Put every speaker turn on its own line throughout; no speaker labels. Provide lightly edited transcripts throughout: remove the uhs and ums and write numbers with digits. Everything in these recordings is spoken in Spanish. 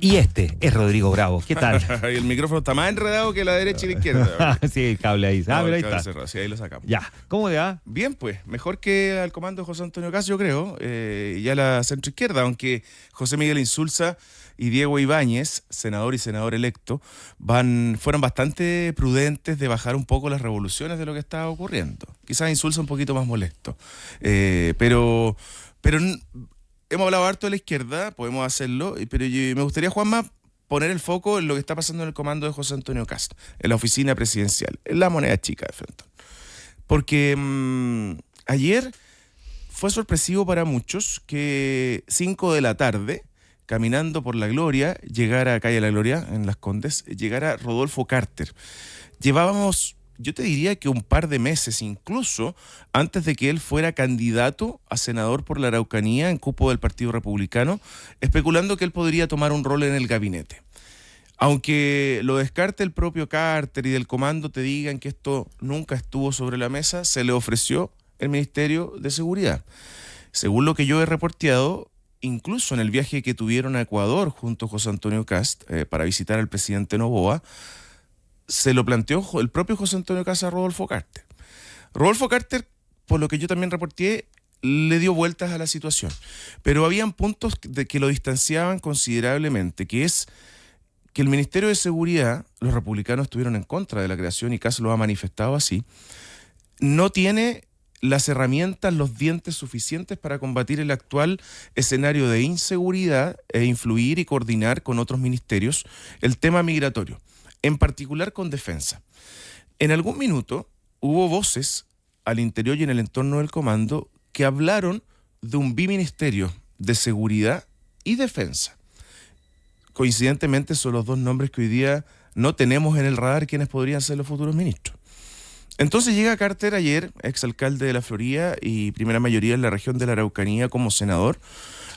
Y este es Rodrigo Bravo. ¿Qué tal?
El micrófono está más enredado que la derecha y la izquierda.
Sí, el cable ahí.
No,
Pero ahí
el cable
está.
cerrado, sí, ahí lo sacamos.
Ya. ¿Cómo te va?
Bien, pues, mejor que al comando de José Antonio Caz, yo creo, ya la centroizquierda, aunque José Miguel Insulza y Diego Ibáñez, senador y senador electo, fueron bastante prudentes de bajar un poco las revoluciones de lo que estaba ocurriendo. Quizás Insulza un poquito más molesto. Pero hemos hablado harto de la izquierda, podemos hacerlo, pero me gustaría, Juanma, poner el foco en lo que está pasando en el comando de José Antonio Caz, en la oficina presidencial, en la moneda chica de Frontón. Porque ayer fue sorpresivo para muchos que 5 de la tarde, caminando por La Gloria, llegara a Calle La Gloria, en Las Condes, llegara Rodolfo Carter. Llevábamos, yo te diría que un par de meses incluso, antes de que él fuera candidato a senador por la Araucanía en cupo del Partido Republicano, especulando que él podría tomar un rol en el gabinete. Aunque lo descarte el propio Carter y del comando te digan que esto nunca estuvo sobre la mesa, se le ofreció el Ministerio de Seguridad. Según lo que yo he reporteado, incluso en el viaje que tuvieron a Ecuador junto a José Antonio Caz para visitar al presidente Noboa, se lo planteó el propio José Antonio Caz a Rodolfo Carter. Rodolfo Carter, por lo que yo también reporté, le dio vueltas a la situación. Pero habían puntos que lo distanciaban considerablemente, que es que el Ministerio de Seguridad, los republicanos estuvieron en contra de la creación y Caz lo ha manifestado así, no tiene las herramientas, los dientes suficientes para combatir el actual escenario de inseguridad e influir y coordinar con otros ministerios el tema migratorio, en particular con defensa. En algún minuto hubo voces al interior y en el entorno del comando que hablaron de un biministerio de seguridad y defensa. Coincidentemente son los dos nombres que hoy día no tenemos en el radar quienes podrían ser los futuros ministros. Entonces llega Carter ayer, exalcalde de la Florida y primera mayoría en la región de la Araucanía como senador,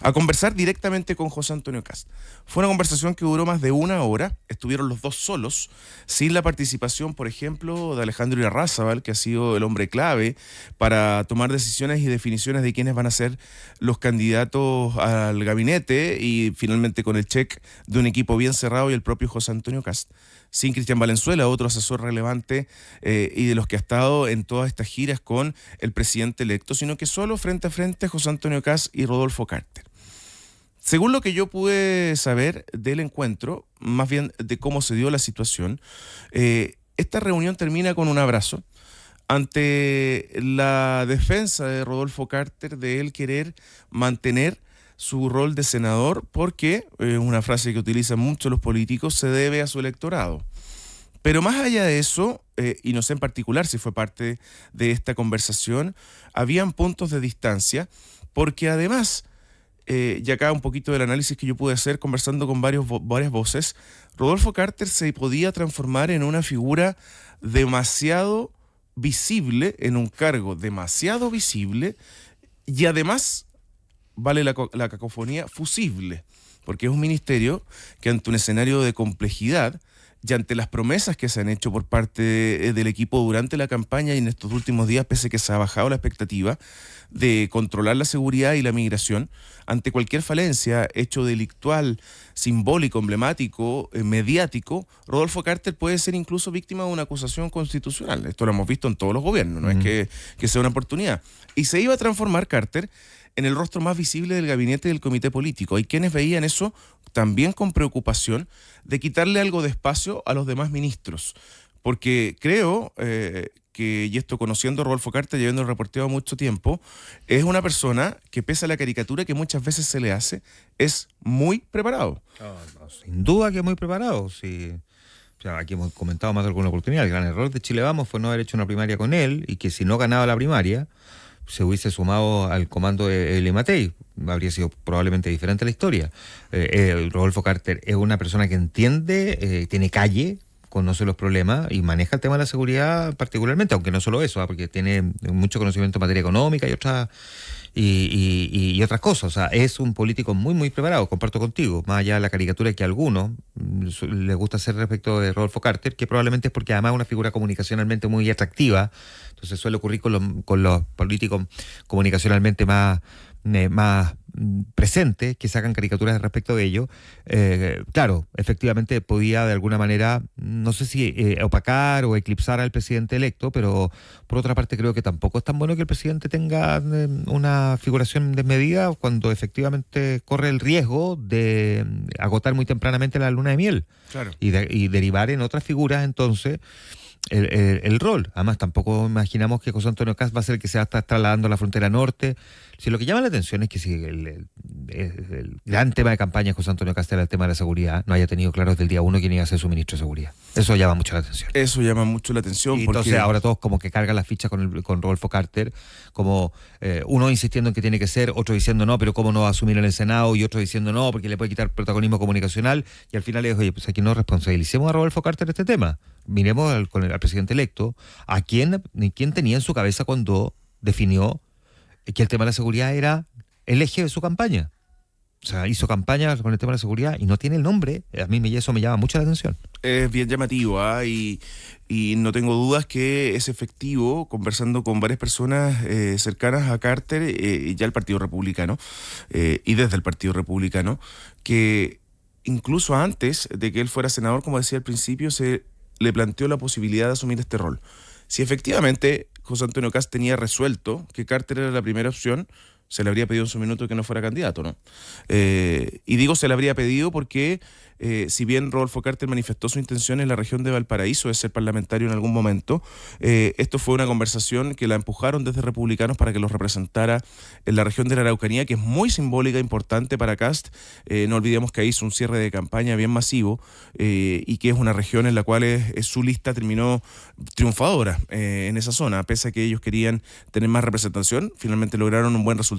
a conversar directamente con José Antonio Caz. Fue una conversación que duró más de una hora, estuvieron los dos solos, sin la participación, por ejemplo, de Alejandro Irarrázaval, que ha sido el hombre clave para tomar decisiones y definiciones de quiénes van a ser los candidatos al gabinete y finalmente con el check de un equipo bien cerrado y el propio José Antonio Caz. Sin Cristian Valenzuela, otro asesor relevante y de los que ha estado en todas estas giras con el presidente electo, sino que solo frente a frente José Antonio Caz y Rodolfo Carter. Según lo que yo pude saber del encuentro, más bien de cómo se dio la situación, esta reunión termina con un abrazo ante la defensa de Rodolfo Carter de él querer mantener su rol de senador porque, una frase que utilizan mucho los políticos, se debe a su electorado. Pero más allá de eso, y no sé en particular si fue parte de esta conversación, habían puntos de distancia, porque además, y acá un poquito del análisis que yo pude hacer conversando con varias voces, Rodolfo Carter se podía transformar en una figura demasiado visible, en un cargo demasiado visible, y además vale la cacofonía, fusible, porque es un ministerio que ante un escenario de complejidad y ante las promesas que se han hecho por parte del equipo durante la campaña y en estos últimos días, pese a que se ha bajado la expectativa de controlar la seguridad y la migración, ante cualquier falencia, hecho delictual, simbólico, emblemático, mediático, Rodolfo Carter puede ser incluso víctima de una acusación constitucional. Esto lo hemos visto en todos los gobiernos, no es que sea una oportunidad. Y se iba a transformar Carter en el rostro más visible del gabinete y del comité político. Hay quienes veían eso también con preocupación de quitarle algo de espacio a los demás ministros. Porque creo que, y esto conociendo a Rodolfo Carter y habiendo reporteado mucho tiempo, es una persona que, pese a la caricatura que muchas veces se le hace, es muy preparado.
No, sin duda que muy preparado, sí. O sea, aquí hemos comentado más de alguna oportunidad. El gran error de Chile Vamos fue no haber hecho una primaria con él y que si no ganaba la primaria se hubiese sumado al comando de Eli Matei. Habría sido probablemente diferente la historia. Rodolfo Carter es una persona que entiende, tiene calle, conoce los problemas y maneja el tema de la seguridad particularmente, aunque no solo eso, porque tiene mucho conocimiento en materia económica y otras cosas. O sea, es un político muy, muy preparado, comparto contigo, más allá de la caricatura que a algunos les gusta hacer respecto de Rodolfo Carter, que probablemente es porque además es una figura comunicacionalmente muy atractiva. Entonces suele ocurrir con los políticos comunicacionalmente más presentes que sacan caricaturas respecto de ello. Claro, efectivamente podía de alguna manera, no sé si opacar o eclipsar al presidente electo, pero por otra parte creo que tampoco es tan bueno que el presidente tenga una figuración desmedida cuando efectivamente corre el riesgo de agotar muy tempranamente la luna de miel.
Claro.
Y derivar en otras figuras entonces el rol. Además, tampoco imaginamos que José Antonio Kast va a ser el que se va a estar trasladando a la frontera norte. Si lo que llama la atención es que si el gran tema de campaña de José Antonio Kast era el tema de la seguridad, no haya tenido claro desde el día uno quién iba a ser su ministro de seguridad. Eso llama mucho la atención.
Eso llama mucho la atención.
Y
porque...
entonces ahora todos como que cargan las fichas con Rodolfo Carter, como uno insistiendo en que tiene que ser, otro diciendo no, pero cómo no va a asumir en el Senado, y otro diciendo no, porque le puede quitar protagonismo comunicacional, y al final le digo, oye, pues aquí no responsabilicemos a Rodolfo Carter este tema. Miremos al presidente electo, a quién tenía en su cabeza cuando definió que el tema de la seguridad era el eje de su campaña. O sea, hizo campaña con el tema de la seguridad y no tiene el nombre. A mí eso me llama mucho la atención.
Es bien llamativo, y no tengo dudas que es efectivo, conversando con varias personas cercanas a Carter y ya el Partido Republicano, y desde el Partido Republicano, que incluso antes de que él fuera senador, como decía al principio, se le planteó la posibilidad de asumir este rol. Si efectivamente José Antonio Kast tenía resuelto que Carter era la primera opción, se le habría pedido en su minuto que no fuera candidato, ¿no? Y digo se le habría pedido porque si bien Rodolfo Carter manifestó su intención en la región de Valparaíso de ser parlamentario en algún momento, esto fue una conversación que la empujaron desde republicanos para que los representara en la región de la Araucanía, que es muy simbólica, importante para Kast. No olvidemos que ahí hizo un cierre de campaña bien masivo, y que es una región en la cual su lista terminó triunfadora en esa zona, pese a que ellos querían tener más representación, finalmente lograron un buen resultado